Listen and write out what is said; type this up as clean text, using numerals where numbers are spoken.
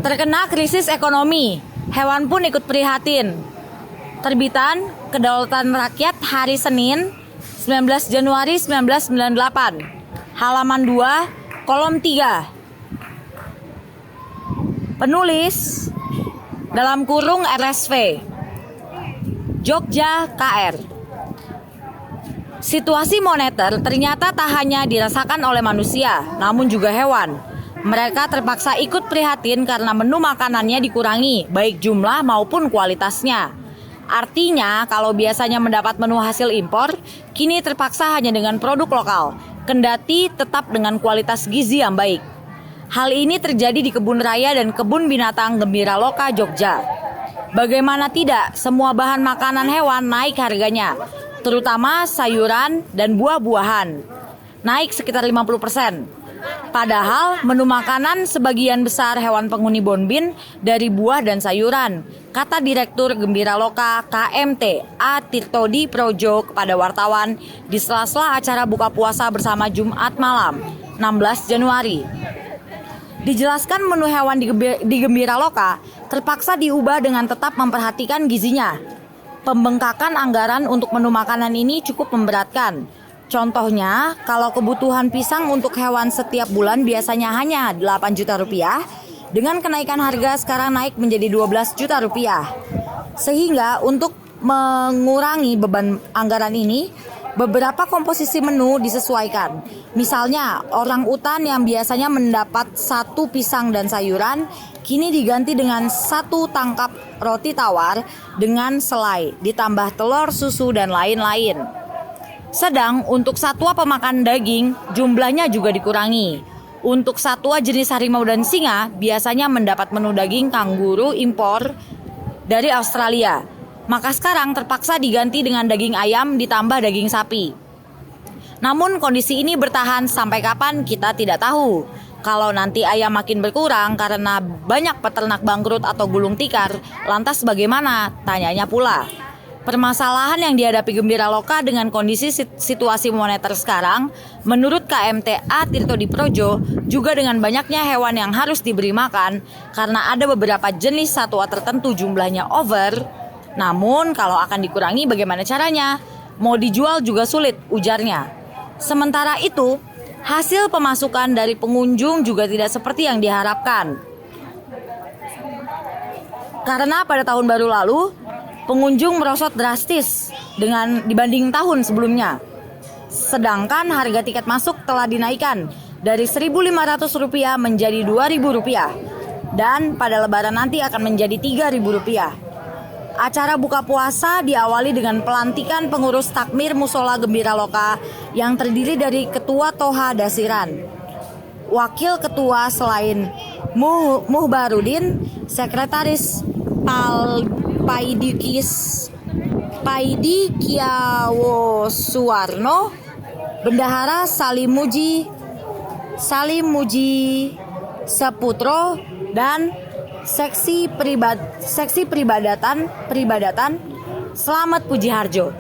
Terkena krisis ekonomi, hewan pun ikut prihatin. Terbitan Kedaulatan Rakyat hari Senin 19 Januari 1998, halaman 2, kolom 3. Penulis dalam kurung RSV, Jogja KR. Situasi moneter ternyata tak hanya dirasakan oleh manusia, namun juga hewan. Mereka terpaksa ikut prihatin karena menu makanannya dikurangi, baik jumlah maupun kualitasnya. Artinya, kalau biasanya mendapat menu hasil impor, kini terpaksa hanya dengan produk lokal, kendati tetap dengan kualitas gizi yang baik. Hal ini terjadi di Kebun Raya dan Kebun Binatang Gembira Loka, Jogja. Bagaimana tidak, semua bahan makanan hewan naik harganya, terutama sayuran dan buah-buahan, naik sekitar 50%. Padahal menu makanan sebagian besar hewan penghuni Bonbin dari buah dan sayuran, kata Direktur Gembira Loka KMT A. Tirtodi Projo kepada wartawan di sela-sela acara buka puasa bersama Jumat malam 16 Januari. Dijelaskan menu hewan di Gembira Loka terpaksa diubah dengan tetap memperhatikan gizinya. Pembengkakan anggaran untuk menu makanan ini cukup memberatkan. Contohnya, kalau kebutuhan pisang untuk hewan setiap bulan biasanya hanya 8 juta rupiah, dengan kenaikan harga sekarang naik menjadi 12 juta rupiah. Sehingga untuk mengurangi beban anggaran ini, beberapa komposisi menu disesuaikan. Misalnya, orang utan yang biasanya mendapat 1 pisang dan sayuran, kini diganti dengan 1 tangkap roti tawar dengan selai, ditambah telur, susu, dan lain-lain. Sedang untuk satwa pemakan daging, jumlahnya juga dikurangi. Untuk satwa jenis harimau dan singa, biasanya mendapat menu daging kanguru impor dari Australia. Maka sekarang terpaksa diganti dengan daging ayam ditambah daging sapi. Namun kondisi ini bertahan sampai kapan kita tidak tahu. Kalau nanti ayam makin berkurang karena banyak peternak bangkrut atau gulung tikar, lantas bagaimana? Tanyanya pula. Permasalahan yang dihadapi Gembira Loka dengan kondisi situasi moneter sekarang, menurut KMT A. Tirtodi Projo, juga dengan banyaknya hewan yang harus diberi makan karena ada beberapa jenis satwa tertentu jumlahnya over. Namun kalau akan dikurangi bagaimana caranya? Mau dijual juga sulit, ujarnya. Sementara itu, hasil pemasukan dari pengunjung juga tidak seperti yang diharapkan. Karena pada tahun baru lalu, pengunjung merosot drastis dibanding tahun sebelumnya. Sedangkan harga tiket masuk telah dinaikkan dari Rp1.500 menjadi Rp2.000 dan pada lebaran nanti akan menjadi Rp3.000. Acara buka puasa diawali dengan pelantikan pengurus takmir Musola Gembira Loka yang terdiri dari Ketua Toha Dasiran, Wakil Ketua selain Muhbarudin, Sekretaris Paidi Kiawo Suwarno, Bendahara Salim Muji Seputro, dan seksi peribadatan Slamet Pujiharjo.